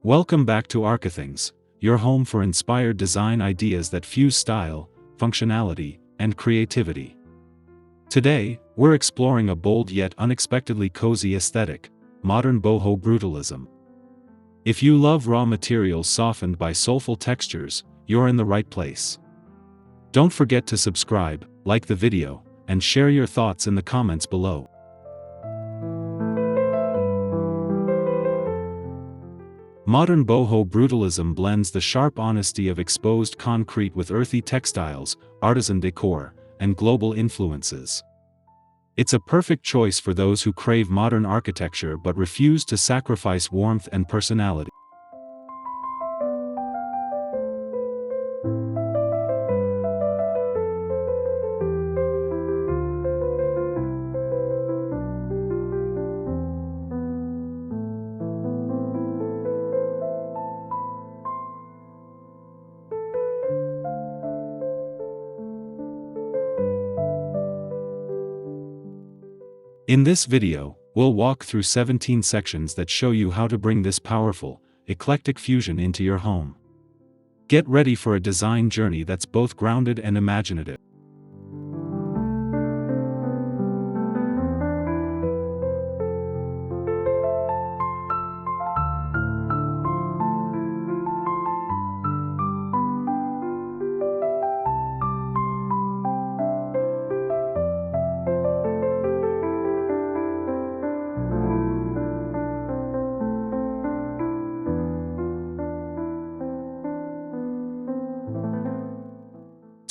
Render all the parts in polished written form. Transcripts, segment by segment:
Welcome back to Archithings, your home for inspired design ideas that fuse style, functionality, and creativity. Today, we're exploring a bold yet unexpectedly cozy aesthetic, modern boho brutalism. If you love raw materials softened by soulful textures, you're in the right place. Don't forget to subscribe, like the video, and share your thoughts in the comments below. Modern boho brutalism blends the sharp honesty of exposed concrete with earthy textiles, artisan decor, and global influences. It's a perfect choice for those who crave modern architecture but refuse to sacrifice warmth and personality. In this video, we'll walk through 17 sections that show you how to bring this powerful, eclectic fusion into your home. Get ready for a design journey that's both grounded and imaginative.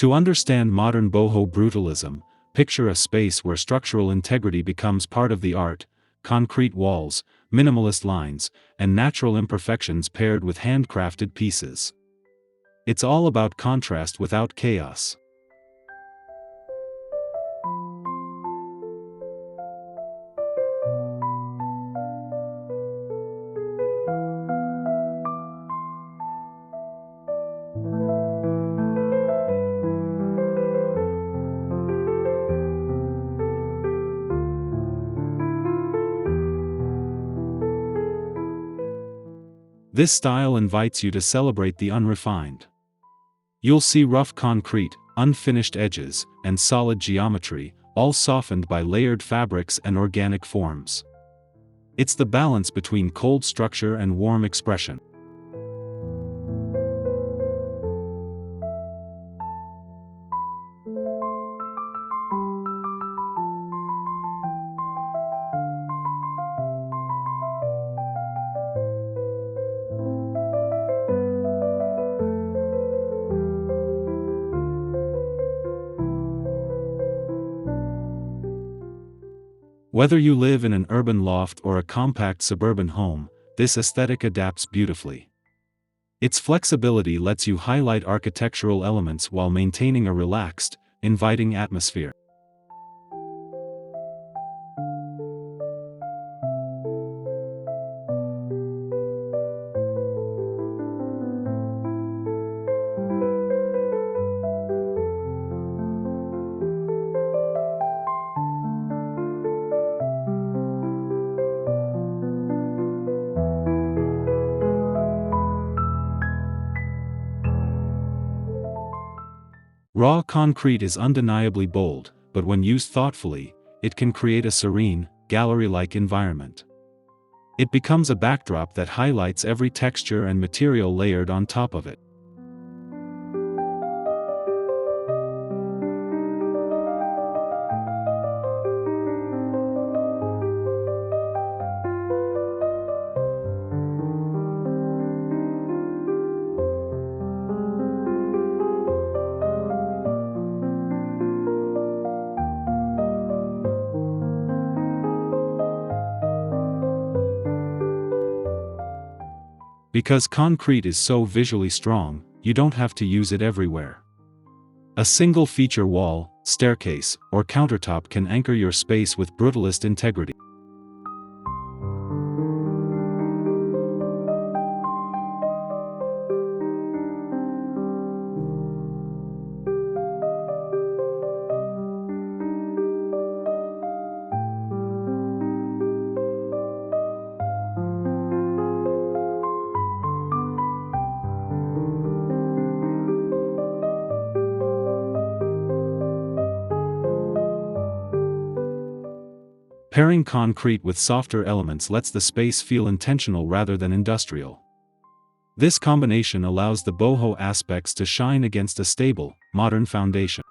To understand modern boho brutalism, picture a space where structural integrity becomes part of the art: concrete walls, minimalist lines, and natural imperfections paired with handcrafted pieces. It's all about contrast without chaos. This style invites you to celebrate the unrefined. You'll see rough concrete, unfinished edges, and solid geometry, all softened by layered fabrics and organic forms. It's the balance between cold structure and warm expression. Whether you live in an urban loft or a compact suburban home, this aesthetic adapts beautifully. Its flexibility lets you highlight architectural elements while maintaining a relaxed, inviting atmosphere. Raw concrete is undeniably bold, but when used thoughtfully, it can create a serene, gallery-like environment. It becomes a backdrop that highlights every texture and material layered on top of it. Because concrete is so visually strong, you don't have to use it everywhere. A single feature wall, staircase, or countertop can anchor your space with brutalist integrity. Pairing concrete with softer elements lets the space feel intentional rather than industrial. This combination allows the boho aspects to shine against a stable, modern foundation.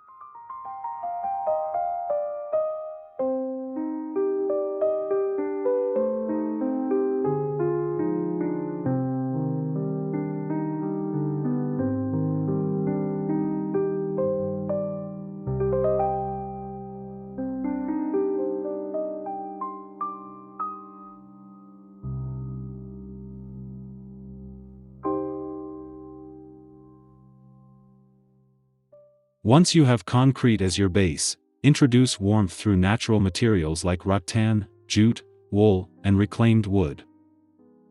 Once you have concrete as your base, introduce warmth through natural materials like rattan, jute, wool, and reclaimed wood.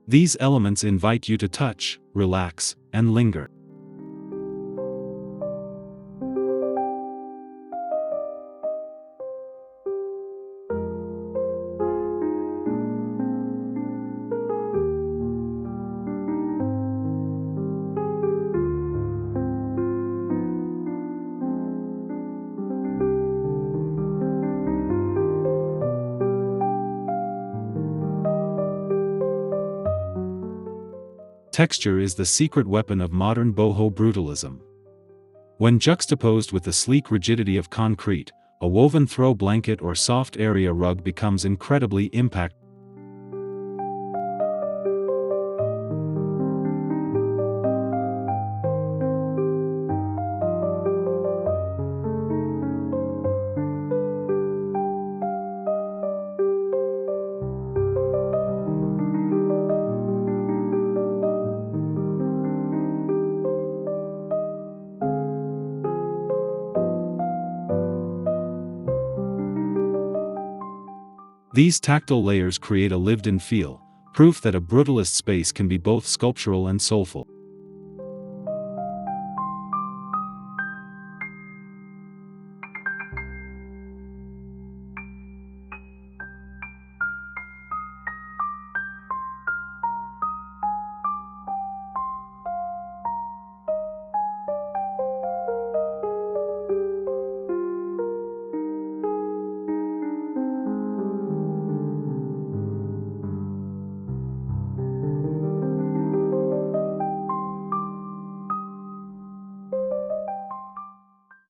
These elements invite you to touch, relax, and linger. Texture is the secret weapon of modern boho brutalism. When juxtaposed with the sleek rigidity of concrete, a woven throw blanket or soft area rug becomes incredibly impactful. These tactile layers create a lived-in feel, proof that a brutalist space can be both sculptural and soulful.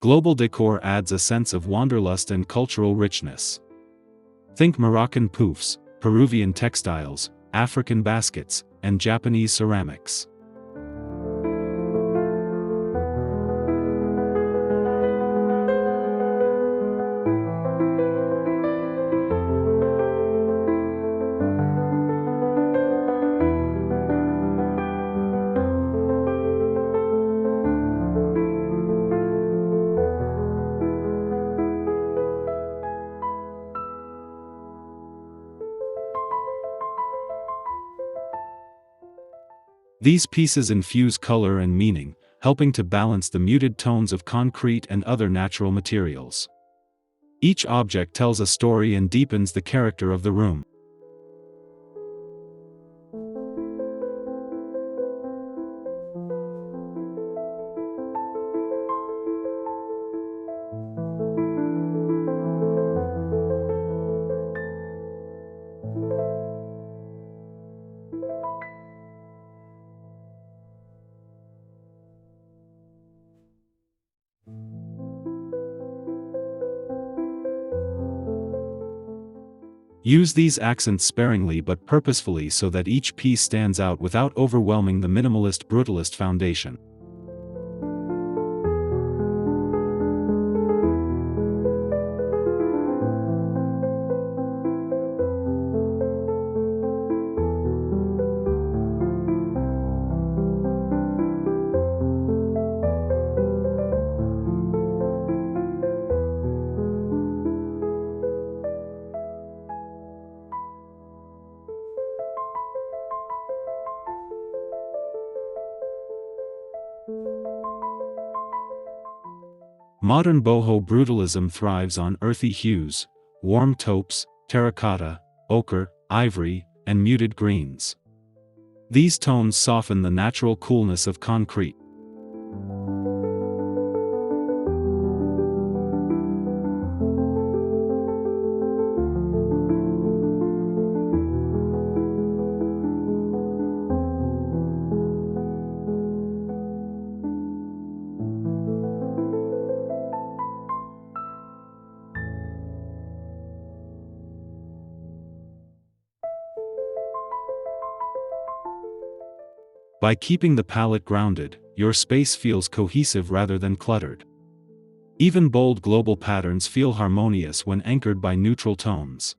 Global decor adds a sense of wanderlust and cultural richness. Think Moroccan poufs, Peruvian textiles, African baskets, and Japanese ceramics. These pieces infuse color and meaning, helping to balance the muted tones of concrete and other natural materials. Each object tells a story and deepens the character of the room. Use these accents sparingly but purposefully so that each piece stands out without overwhelming the minimalist brutalist foundation. Modern boho brutalism thrives on earthy hues, warm taupes, terracotta, ochre, ivory, and muted greens. These tones soften the natural coolness of concrete. By keeping the palette grounded, your space feels cohesive rather than cluttered. Even bold global patterns feel harmonious when anchored by neutral tones.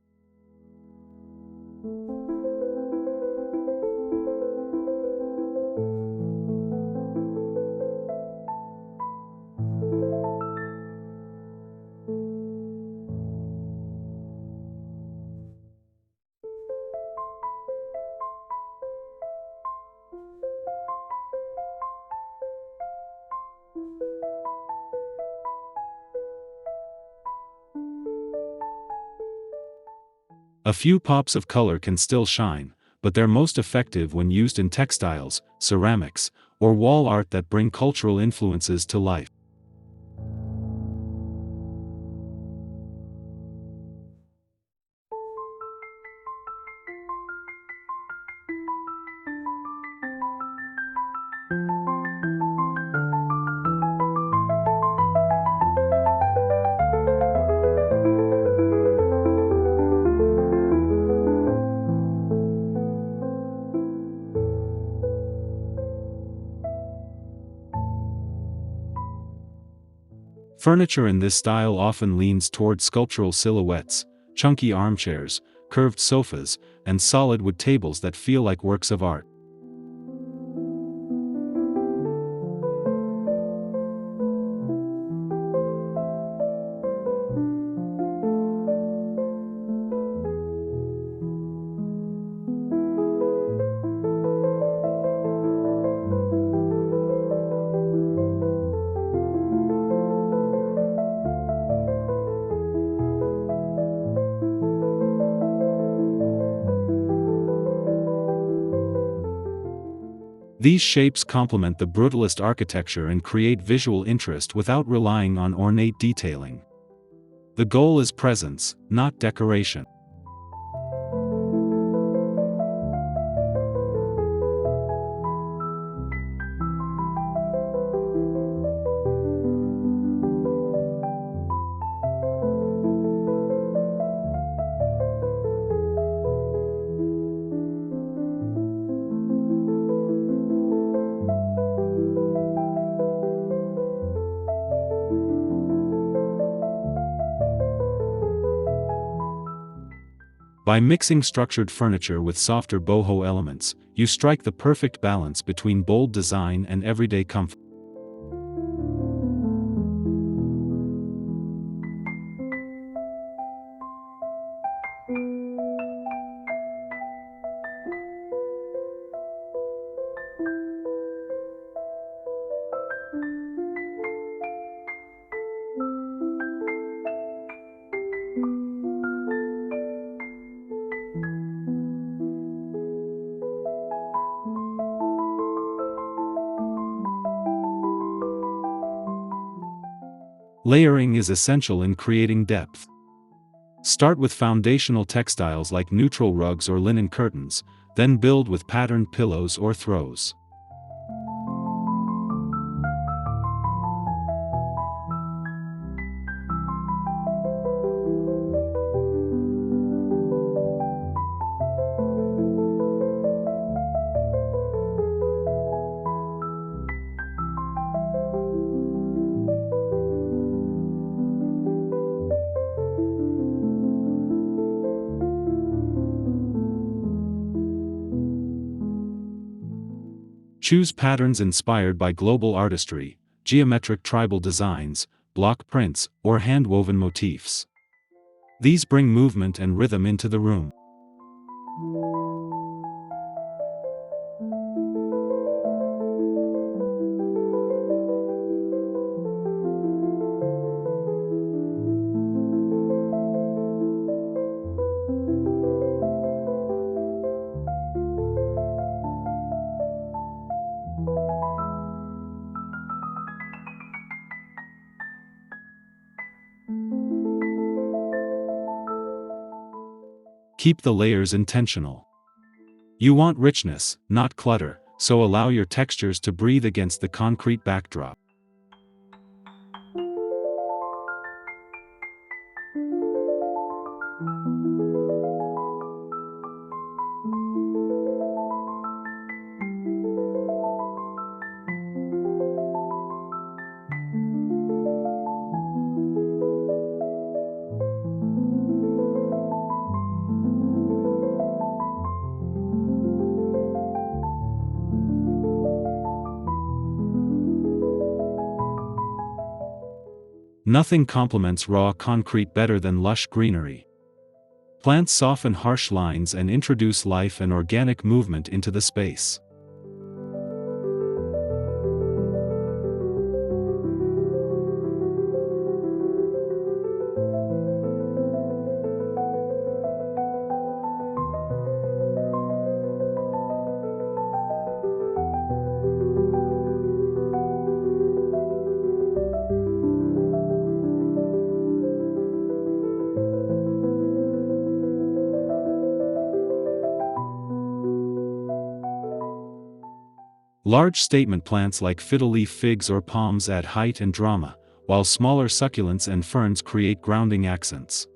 A few pops of color can still shine, but they're most effective when used in textiles, ceramics, or wall art that bring cultural influences to life. Furniture in this style often leans toward sculptural silhouettes, chunky armchairs, curved sofas, and solid wood tables that feel like works of art. These shapes complement the brutalist architecture and create visual interest without relying on ornate detailing. The goal is presence, not decoration. By mixing structured furniture with softer boho elements, you strike the perfect balance between bold design and everyday comfort. Layering is essential in creating depth. Start with foundational textiles like neutral rugs or linen curtains, then build with patterned pillows or throws. Choose patterns inspired by global artistry, geometric tribal designs, block prints, or hand-woven motifs. These bring movement and rhythm into the room. Keep the layers intentional. You want richness, not clutter, so allow your textures to breathe against the concrete backdrop. Nothing complements raw concrete better than lush greenery. Plants soften harsh lines and introduce life and organic movement into the space. Large statement plants like fiddle-leaf figs or palms add height and drama, while smaller succulents and ferns create grounding accents.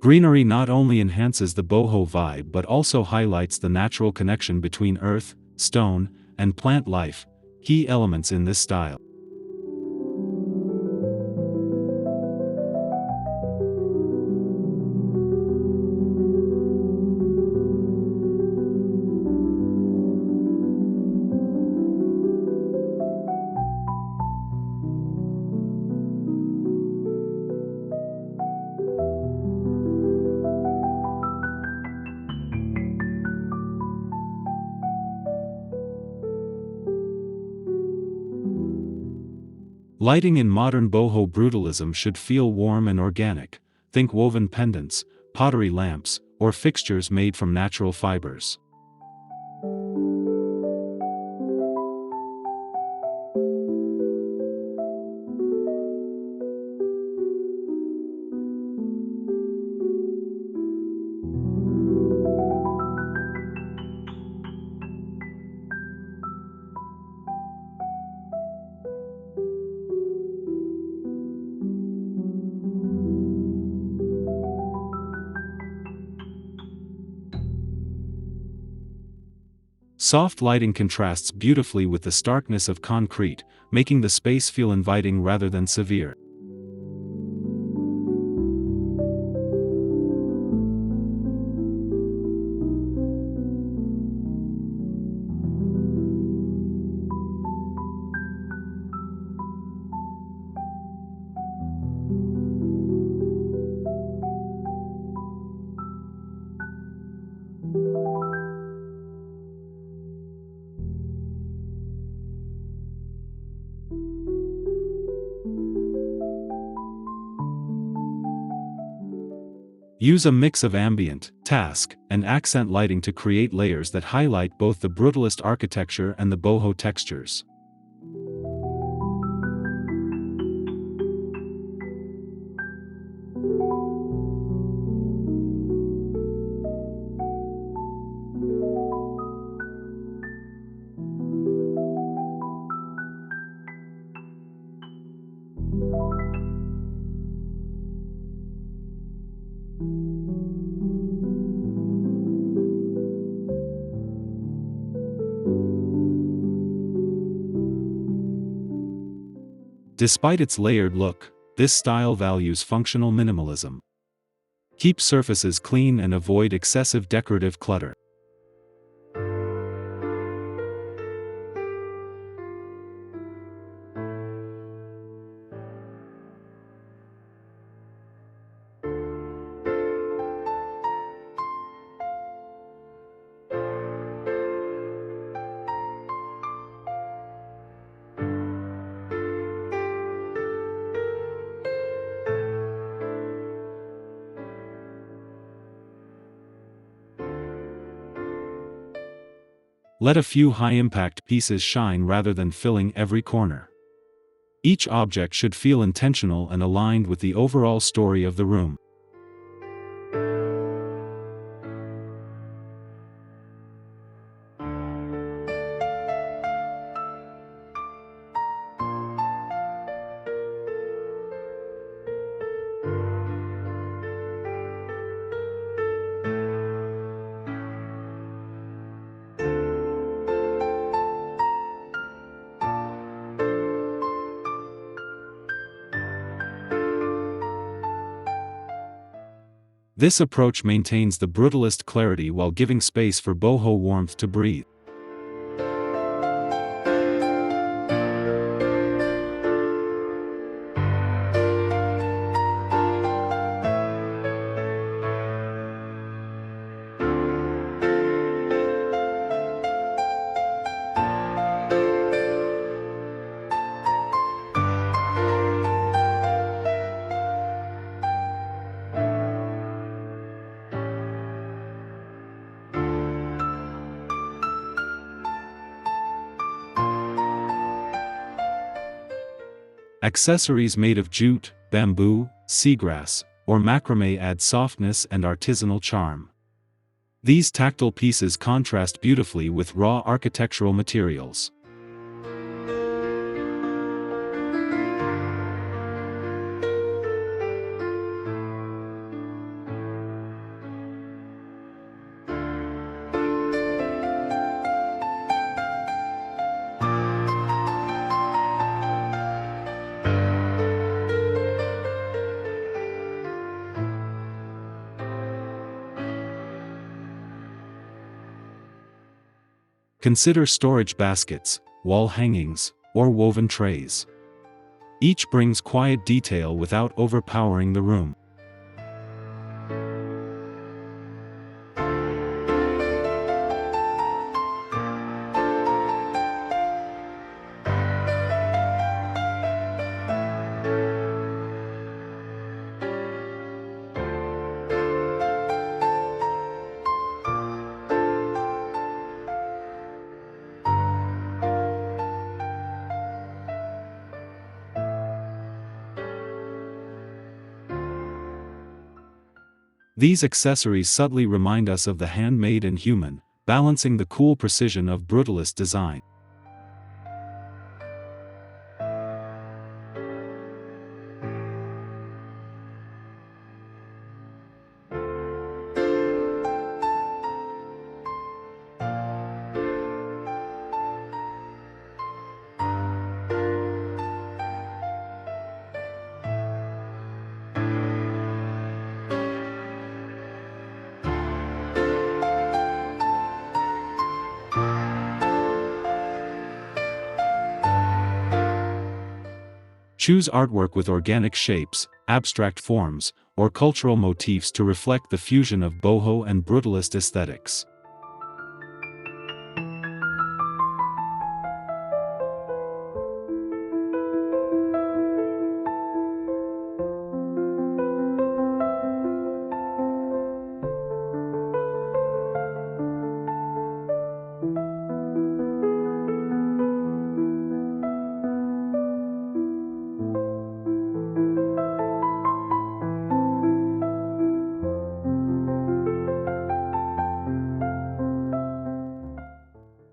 Greenery not only enhances the boho vibe but also highlights the natural connection between earth, stone, and plant life, key elements in this style. Lighting in modern boho brutalism should feel warm and organic. Think woven pendants, pottery lamps, or fixtures made from natural fibers. Soft lighting contrasts beautifully with the starkness of concrete, making the space feel inviting rather than severe. Use a mix of ambient, task, and accent lighting to create layers that highlight both the brutalist architecture and the boho textures. Despite its layered look, this style values functional minimalism. Keep surfaces clean and avoid excessive decorative clutter. Let a few high-impact pieces shine rather than filling every corner. Each object should feel intentional and aligned with the overall story of the room. This approach maintains the brutalist clarity while giving space for boho warmth to breathe. Accessories made of jute, bamboo, seagrass, or macrame add softness and artisanal charm. These tactile pieces contrast beautifully with raw architectural materials. Consider storage baskets, wall hangings, or woven trays. Each brings quiet detail without overpowering the room. These accessories subtly remind us of the handmade and human, balancing the cool precision of brutalist design. Choose artwork with organic shapes, abstract forms, or cultural motifs to reflect the fusion of boho and brutalist aesthetics.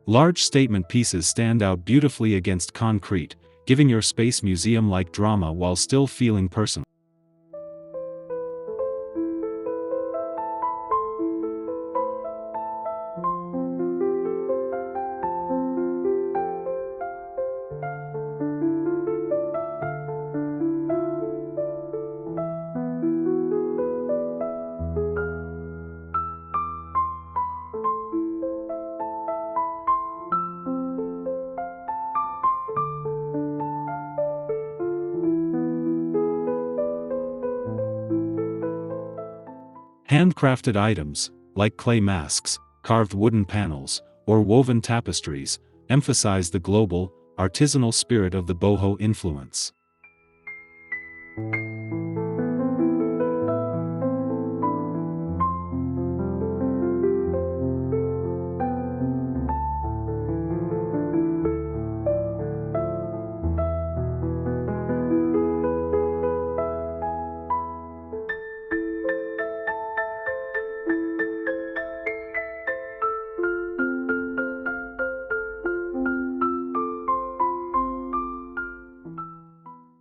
Large statement pieces stand out beautifully against concrete, giving your space museum-like drama while still feeling personal. Handcrafted items, like clay masks, carved wooden panels, or woven tapestries, emphasize the global, artisanal spirit of the boho influence.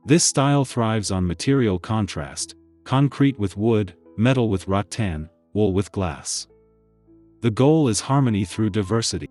This style thrives on material contrast, concrete with wood, metal with rattan, wool with glass. The goal is harmony through diversity.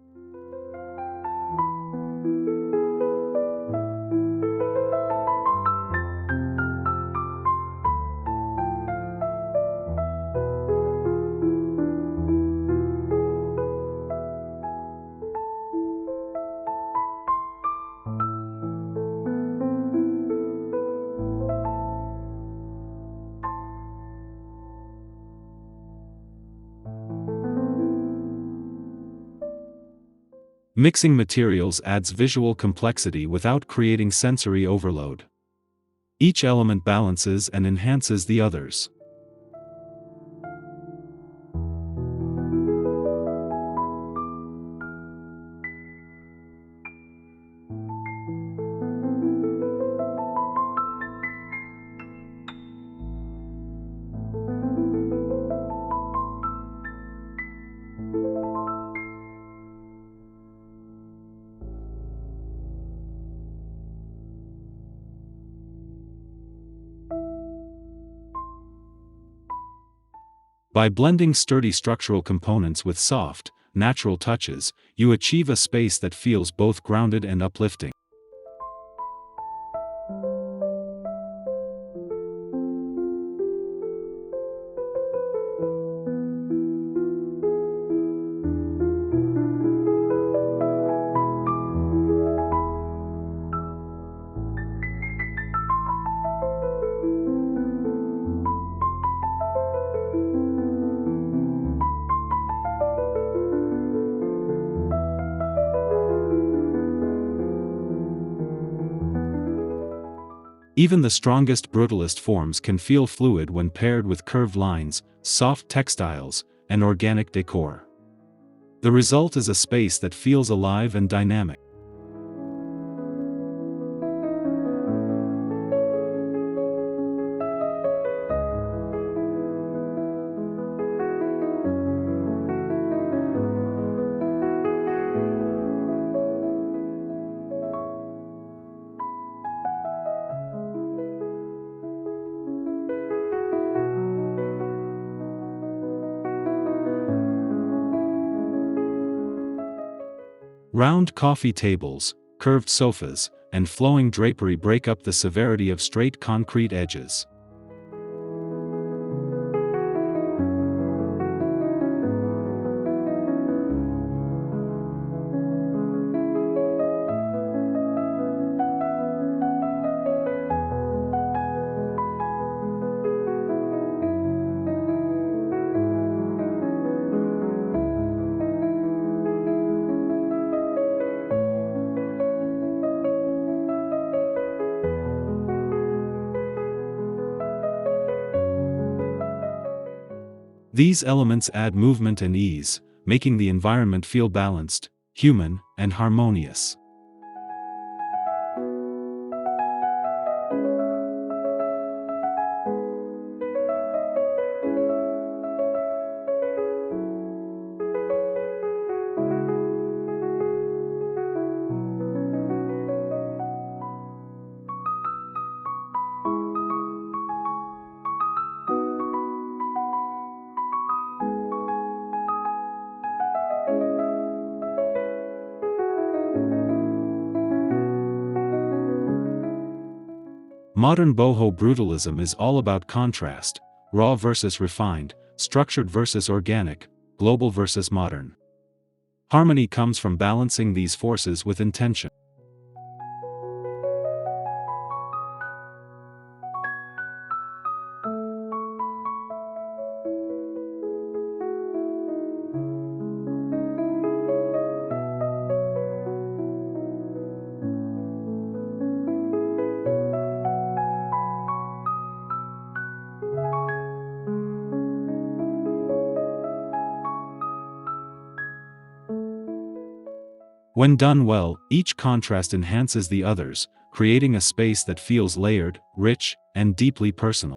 Mixing materials adds visual complexity without creating sensory overload. Each element balances and enhances the others. By blending sturdy structural components with soft, natural touches, you achieve a space that feels both grounded and uplifting. Even the strongest brutalist forms can feel fluid when paired with curved lines, soft textiles, and organic decor. The result is a space that feels alive and dynamic. Round coffee tables, curved sofas, and flowing drapery break up the severity of straight concrete edges. These elements add movement and ease, making the environment feel balanced, human, and harmonious. Modern boho brutalism is all about contrast, raw versus refined, structured versus organic, global versus modern. Harmony comes from balancing these forces with intention. When done well, each contrast enhances the others, creating a space that feels layered, rich, and deeply personal.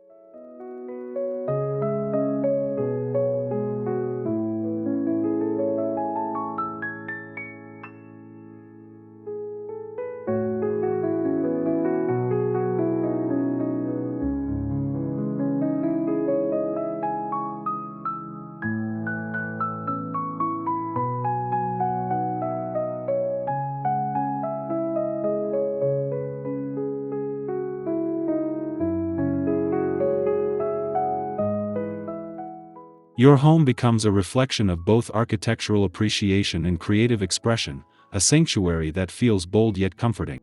Your home becomes a reflection of both architectural appreciation and creative expression, a sanctuary that feels bold yet comforting.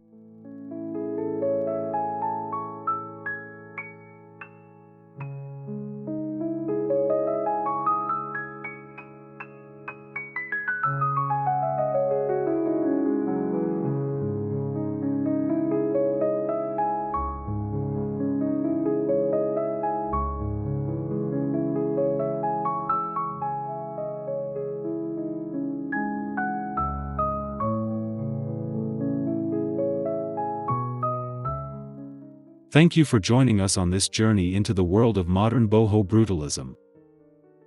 Thank you for joining us on this journey into the world of modern boho brutalism.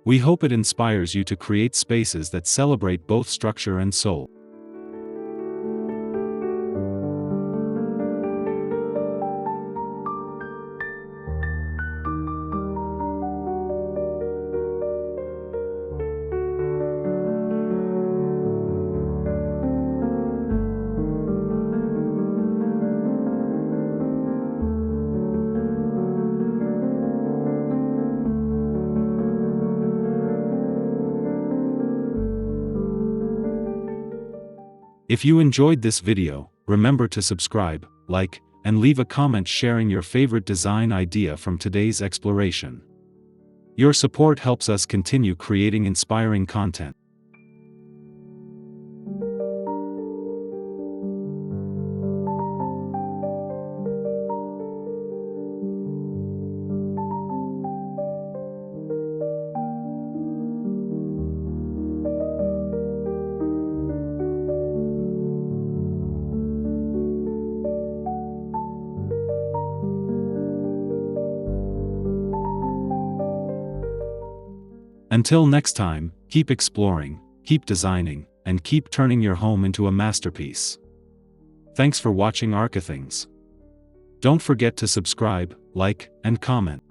We hope it inspires you to create spaces that celebrate both structure and soul. If you enjoyed this video, remember to subscribe, like, and leave a comment sharing your favorite design idea from today's exploration. Your support helps us continue creating inspiring content. Until next time, keep exploring, keep designing, and keep turning your home into a masterpiece. Thanks for watching Archithings. Don't forget to subscribe, like, and comment.